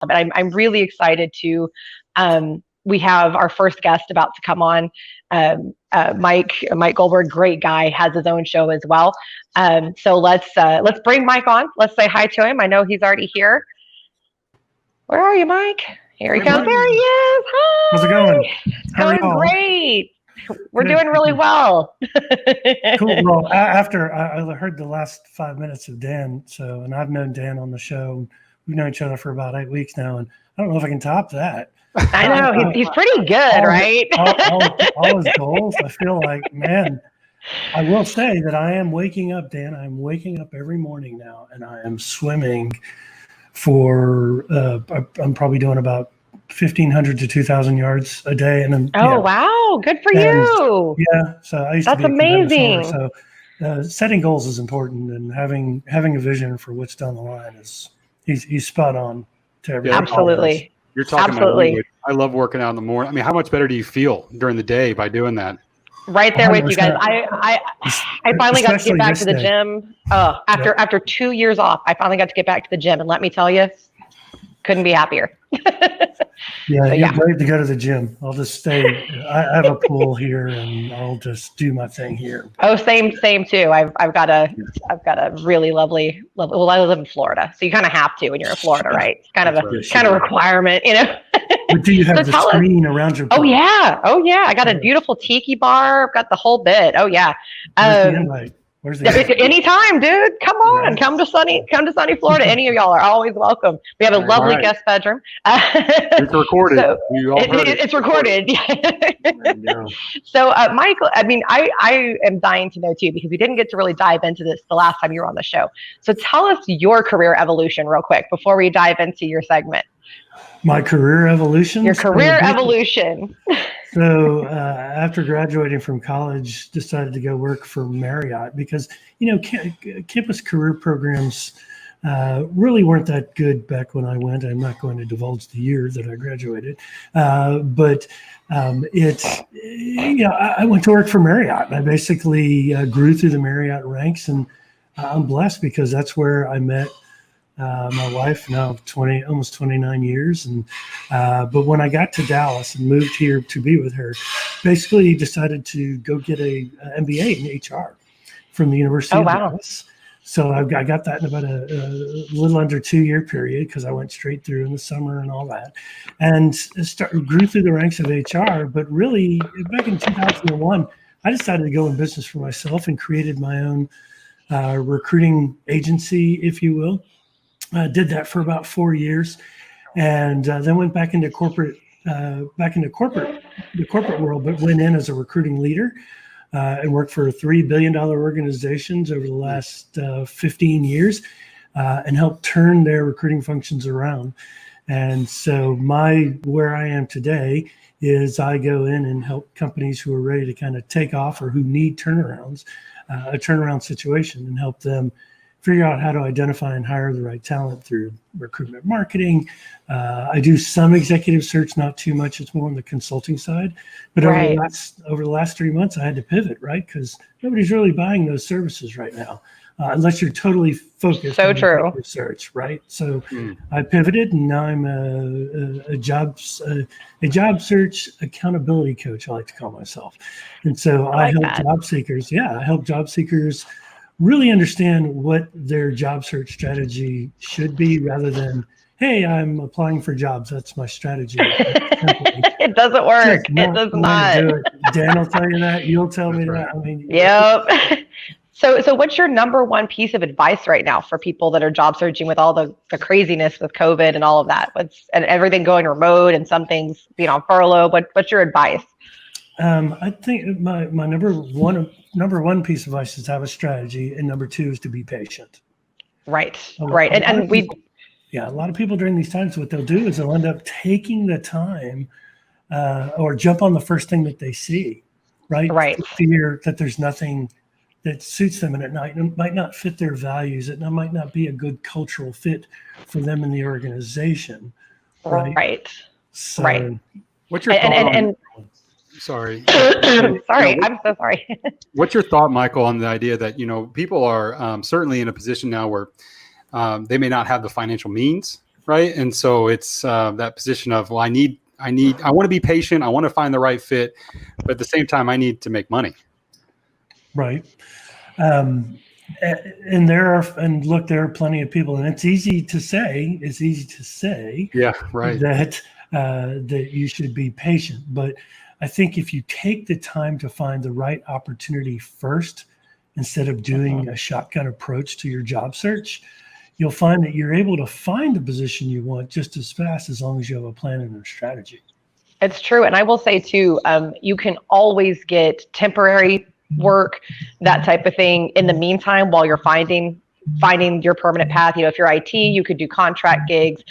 But I'm really excited to. We have our first guest about to come on. Mike Goldberg, great guy, has his own show as well. So let's bring Mike on. Let's say hi to him. I know he's already here. Where are you, Mike? Here he comes. There he is. Hi. How's it going? It's going great. We're doing really well. Cool. Well, after I heard the last 5 minutes of Dan, and I've known Dan on the show. We've known each other for about 8 weeks now, and I don't know if I can top that. I know he's pretty good, right? all his goals. I feel like, man, I will say that I am waking up, Dan. I'm waking up every morning now, and I am swimming for. I'm probably doing about 1,500 to 2,000 yards a day, and wow, good for you. Yeah, so I used That's to be amazing. So setting goals is important, and having a vision for what's down the line is he's spot on to everything. Absolutely. You're talking about language. I love working out in the morning. I mean, how much better do you feel during the day by doing that? Right there with you guys. I finally got to get back to the gym. After 2 years off, I finally got to get back to the gym, and let me tell you, couldn't be happier. You're great to go to the gym. I'll just stay. I have a pool here, and I'll just do my thing here. Oh, same too. I've got a really lovely. Well, I live in Florida, so you kind of have to when you're in Florida, right? It's kind of a requirement, you know. But do you have the screen around your pool? Oh yeah. I got a beautiful tiki bar. I've got the whole bit. Oh yeah. Where's the anytime, dude. Come on, come to sunny Florida. Any of y'all are always welcome. We have a lovely guest bedroom. It's recorded. So it's recorded. So, Michael, I mean, I am dying to know too, because we didn't get to really dive into this the last time you were on the show. So tell us your career evolution real quick before we dive into your segment. My career evolution? Your career evolution. So after graduating from college, decided to go work for Marriott because, campus career programs really weren't that good back when I went. I'm not going to divulge the year that I graduated. But I went to work for Marriott. And I basically grew through the Marriott ranks, and I'm blessed because that's where I met my wife, now almost 29 years. And but when I got to Dallas and moved here to be with her, basically decided to go get a MBA in HR from the University of Dallas. So I got that in about a little under 2 year period because I went straight through in the summer and all that, and grew through the ranks of HR. But really, back in 2001, I decided to go in business for myself and created my own recruiting agency, if you will. Did that for about 4 years, and then went back into corporate world, but went in as a recruiting leader and worked for $3 billion organizations over the last 15 years and helped turn their recruiting functions around. And so where I am today is I go in and help companies who are ready to kind of take off or who need turnarounds, a turnaround situation, and help them figure out how to identify and hire the right talent through recruitment marketing. I do some executive search, not too much. It's more on the consulting side. But over the last 3 months, I had to pivot, right? Because nobody's really buying those services right now, unless you're totally focused on executive search, right? So I pivoted, and now I'm a job search accountability coach, I like to call myself. And so I help job seekers. Yeah, I help job seekers really understand what their job search strategy should be, rather than, hey, I'm applying for jobs. That's my strategy. It doesn't work. It does not. Dan will tell you that. You'll tell me that. I mean, yep. So what's your number one piece of advice right now for people that are job searching with all the craziness with COVID and all of that? And everything going remote and some things being on furlough? What's your advice? I think my number one piece of advice is to have a strategy, and number two is to be patient. Right. A lot of people during these times, what they'll do is they'll end up taking the time or jump on the first thing that they see, right? Right. Fear that there's nothing that suits them, and it might not fit their values. It might not be a good cultural fit for them in the organization. Right. So, right. What's your thought Sorry. Sorry, I'm so sorry. What's your thought, Michael, on the idea that, people are certainly in a position now where they may not have the financial means, right? And so it's that position of, well, I want to be patient. I want to find the right fit, but at the same time, I need to make money. Right. And look, there are plenty of people, and it's easy to say Yeah, right. that you should be patient. But I think if you take the time to find the right opportunity first, instead of doing a shotgun approach to your job search, you'll find that you're able to find the position you want just as fast, as long as you have a plan and a strategy. It's true. And I will say too, you can always get temporary work, that type of thing in the meantime, while you're finding your permanent path. If you're IT, you could do contract gigs.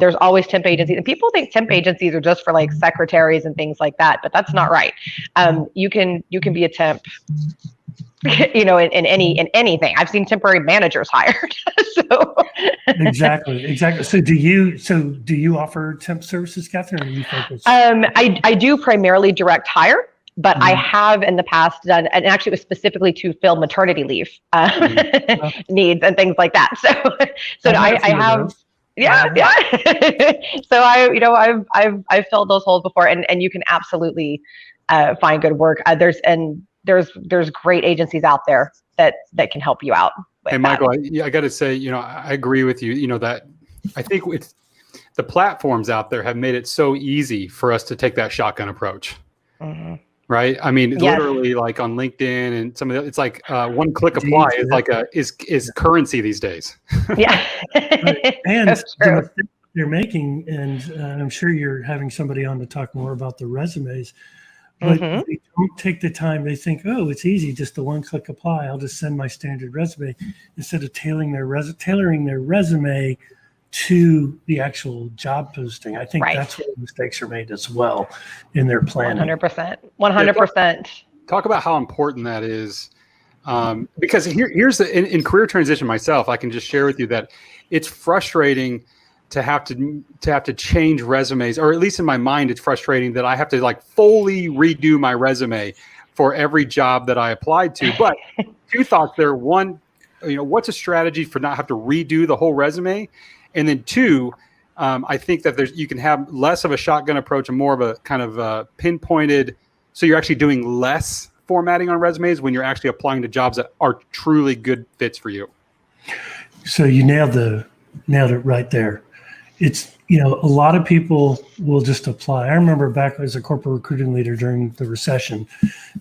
There's always temp agencies, and people think temp agencies are just for like secretaries and things like that, but that's not right. You can be a temp, in anything. I've seen temporary managers hired. So Exactly. So do you offer temp services, Catherine, or do you focus? I do primarily direct hire, but I have in the past done, and actually it was specifically to fill maternity leave needs and things like that. So I have. Yeah. So I've filled those holes before, and you can absolutely find good work. There's great agencies out there that can help you out. Hey, Michael, I got to say, I agree with you. That I think the platforms out there have made it so easy for us to take that shotgun approach. Mm-hmm. Right. I mean, literally, like on LinkedIn and some of the, it's like one click apply is like is currency these days. Yeah. And they're making, and I'm sure you're having somebody on to talk more about the resumes, but they don't take the time. They think, oh, it's easy, just a one-click apply. I'll just send my standard resume, instead of tailoring their resume to the actual job posting. I think that's where mistakes are made as well in their planning. 100%. Talk about how important that is. Because here's in career transition myself, I can just share with you that it's frustrating to have to change resumes, or at least in my mind, it's frustrating that I have to like fully redo my resume for every job that I applied to. But two thoughts there. One, what's a strategy for not have to redo the whole resume? And then two, I think that you can have less of a shotgun approach and more of a kind of pinpointed. So you're actually doing less formatting on resumes when you're actually applying to jobs that are truly good fits for you. So you nailed it right there. It's, a lot of people will just apply. I remember back as a corporate recruiting leader during the recession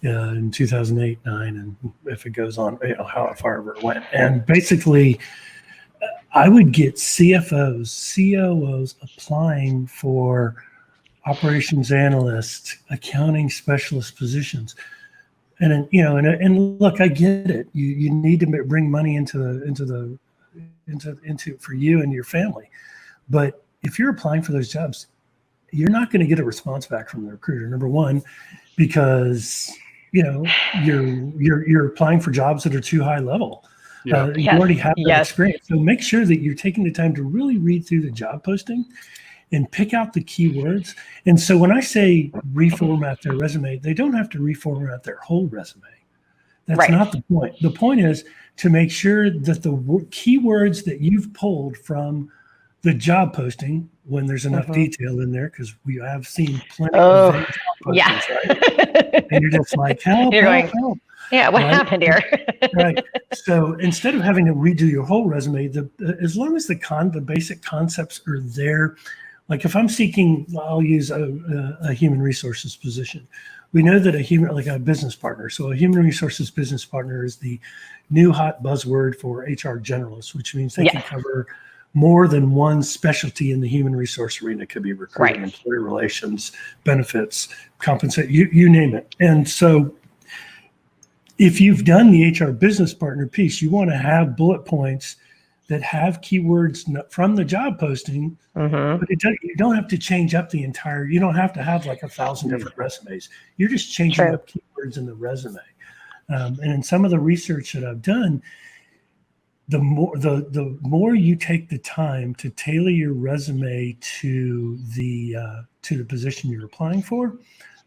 in 2008, 9, and if it goes on, how far ever it went. And basically, I would get CFOs, COOs applying for operations analyst, accounting specialist positions. And and look, I get it. You need to bring money into for you and your family. But if you're applying for those jobs, you're not going to get a response back from the recruiter. Number one, because you're applying for jobs that are too high level. You already have that experience. So make sure that you're taking the time to really read through the job posting and pick out the keywords. And so when I say reformat their resume, they don't have to reformat their whole resume. That's not the point. The point is to make sure that the keywords that you've pulled from the job posting, when there's enough detail in there, because we have seen plenty of job postings, right? And you're just like, help. Yeah, what happened here? Right. So instead of having to redo your whole resume, as long as the basic concepts are there, like if I'm seeking, I'll use a human resources position. We know that a business partner. So a human resources business partner is the new hot buzzword for HR generalists, which means they can cover more than one specialty in the human resource arena. It could be recruiting, employee relations, benefits, compensation, you name it. And so if you've done the HR business partner piece, you want to have bullet points that have keywords from the job posting, but you don't have to change up the entire, you don't have to have like 1,000 different resumes. You're just changing up keywords in the resume. And in some of the research that I've done, the more you take the time to tailor your resume to the position you're applying for,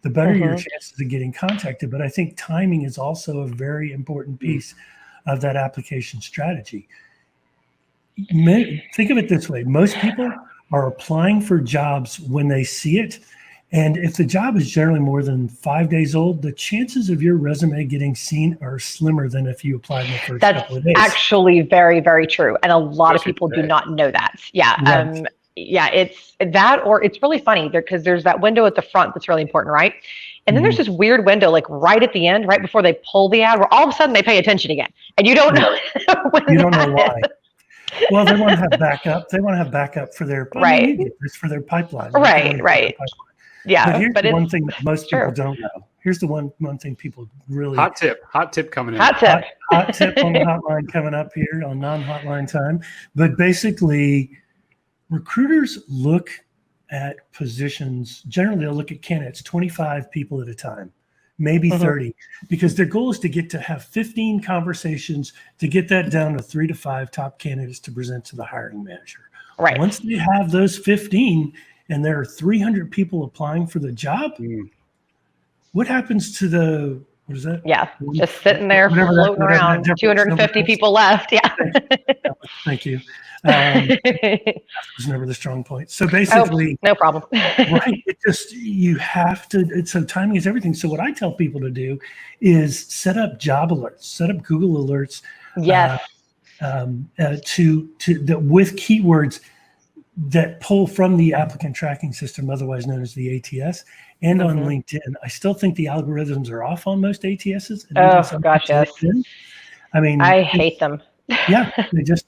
the better your chances of getting contacted. But I think timing is also a very important piece of that application strategy. Think of it this way. Most people are applying for jobs when they see it. And if the job is generally more than 5 days old, the chances of your resume getting seen are slimmer than if you applied in the first couple of days. That's actually very, very true. And a lot of people do not know that. Yeah. Right. Yeah, it's that, or it's really funny because there's that window at the front that's really important, right? And then there's this weird window, like right at the end, right before they pull the ad, where all of a sudden they pay attention again, and you don't know. You don't know why. Well, they want to have backup. They want to have backup for their It's for their pipeline. Right. Yeah, but here's one thing that most people don't know. Here's the one thing people really hot tip coming in. Hot tip on the hotline coming up here on non-hotline time. But basically, recruiters look at positions. Generally, they'll look at candidates 25 people at a time, maybe 30, because their goal is to have 15 conversations to get that down to 3 to 5 top candidates to present to the hiring manager. Right. Once they have those 15 and there are 300 people applying for the job, what happens to the, what is that? Yeah, just sitting there floating around, 250 people left. Yeah. Thank you. That was never the strong point. So basically, no problem. Right. You have to, so timing is everything. So what I tell people to do is set up job alerts, set up Google alerts. Yes. That with keywords that pull from the applicant tracking system, otherwise known as the ATS, and on LinkedIn. I still think the algorithms are off on most ATSs. Oh gosh, yes. LinkedIn. I mean, I hate them. Yeah,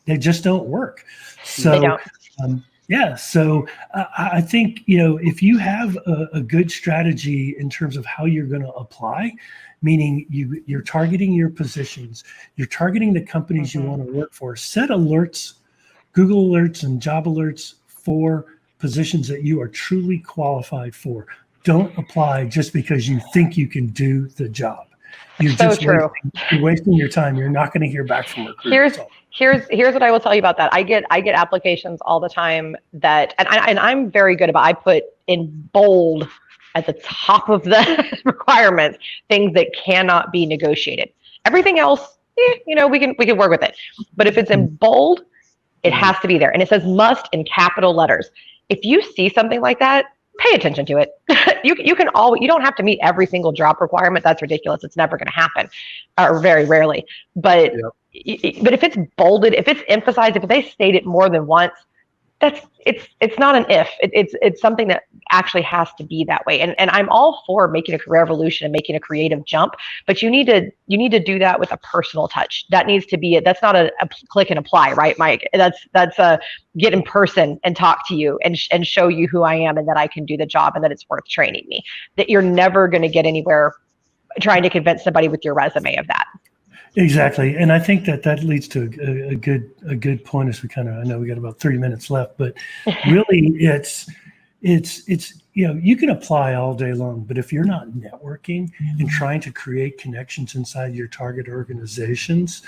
they just don't work. So they don't. So I think, if you have a good strategy in terms of how you're going to apply, meaning you're targeting your positions, you're targeting the companies you want to work for, set alerts, Google alerts and job alerts for positions that you are truly qualified for. Don't apply just because you think you can do the job. You're you're wasting your time. You're not going to hear back from recruiters. Here's what I will tell you about that. I get applications all the time that, and I'm very good about, I put in bold at the top of the requirements, things that cannot be negotiated. Everything else, we can work with it. But if it's in bold, it has to be there. And it says must in capital letters. If you see something like that, pay attention to it. You don't have to meet every single job requirement. That's ridiculous. It's never going to happen, or very rarely. But if it's bolded, if it's emphasized, if they state it more than once, it's not an if. It's something that actually has to be that way. And I'm all for making a career evolution and making a creative jump, but you need to do that with a personal touch. That needs to be it. That's not a click and apply, right, Mike? That's a get in person and talk to you and show you who I am and that I can do the job and that it's worth training me. That you're never going to get anywhere trying to convince somebody with your resume of that. Exactly. And I think that leads to a good point as I know we got about 30 minutes left, but really it's you can apply all day long, but if you're not networking and trying to create connections inside your target organizations,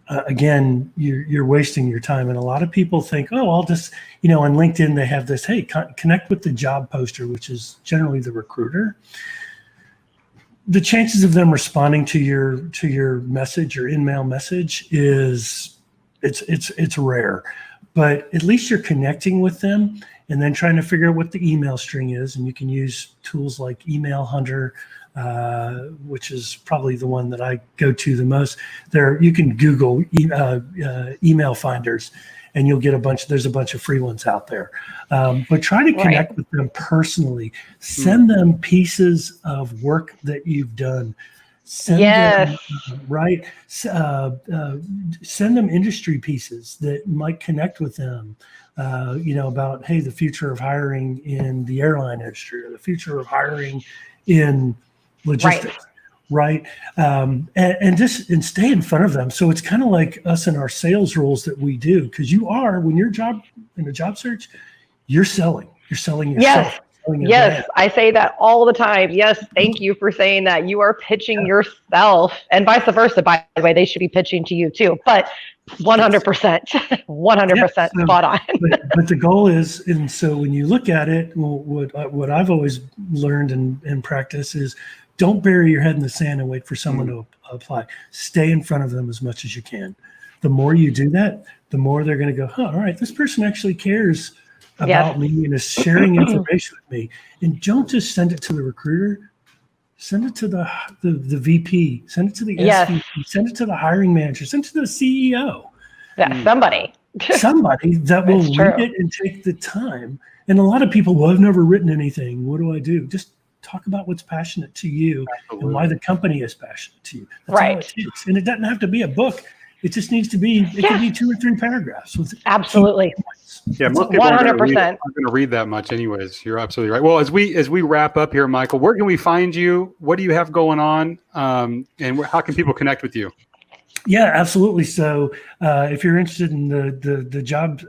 again, you're wasting your time. And a lot of people think, I'll just, on LinkedIn, they have this, hey, connect with the job poster, which is generally the recruiter. The chances of them responding to your message or in-mail message is it's rare, but at least you're connecting with them and then trying to figure out what the email string is. And you can use tools like Email Hunter, which is probably the one that I go to the most. You can Google email finders, and you'll get there's a bunch of free ones out there. But try to connect with them personally. Send them pieces of work that you've done. Send them industry pieces that might connect with them, about, hey, the future of hiring in the airline industry or the future of hiring in logistics. Right. And stay in front of them. So it's kind of like us in our sales roles that we do, because when you're in a job search, you're selling yourself. Yes. Yes. I say that all the time. Yes. Thank you for saying that. You are pitching yourself, and vice versa. By the way, they should be pitching to you too, but 100%, 100% spot on. but the goal is, and so when you look at it, what I've always learned and practice is, don't bury your head in the sand and wait for someone to apply. Stay in front of them as much as you can. The more you do that, the more they're going to go, all right, this person actually cares about me and is sharing information with me. And don't just send it to the recruiter. Send it to the VP. Send it to the SVP. Send it to the hiring manager. Send it to the CEO. Yeah, somebody that will read it and take the time. And a lot of people, well, I've never written anything. What do I do? Just talk about what's passionate to you and why the company is passionate to you. That's all it takes. And it doesn't have to be a book. It just needs to be, it can be 2 or 3 paragraphs. Absolutely. Yeah, most people 100%. Aren't going to read that much anyways. You're absolutely right. Well, as we wrap up here, Michael, where can we find you? What do you have going on? And how can people connect with you? Yeah, absolutely. So if you're interested in the job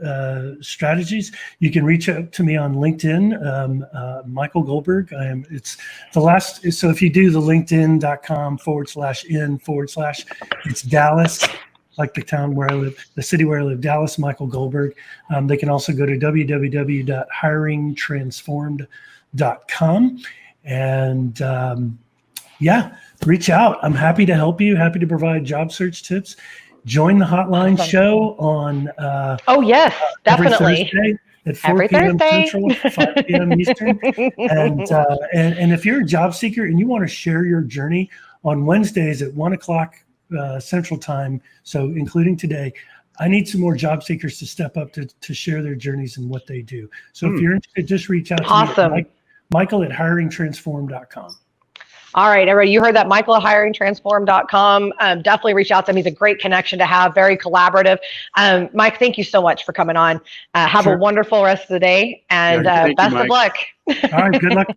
strategies, you can reach out to me on LinkedIn, Michael Goldberg. It's the last. So if you do the linkedin.com/in/, it's Dallas, like the town where I live, the city where I live, Dallas, Michael Goldberg. They can also go to www.hiringtransformed.com and reach out. I'm happy to help you, happy to provide job search tips. Join the hotline show on definitely. Every Thursday at 4 p.m. Central, 5 p.m. Eastern. And if you're a job seeker and you want to share your journey on Wednesdays at 1 o'clock Central Time, so including today, I need some more job seekers to step up to share their journeys and what they do. So if you're interested, just reach out to me, Michael at hiringtransform.com. All right, everybody, you heard that. Michael at hiringtransform.com. Definitely reach out to him. He's a great connection to have, very collaborative. Mike, thank you so much for coming on. Have a wonderful rest of the day, and best of luck. All right, good luck.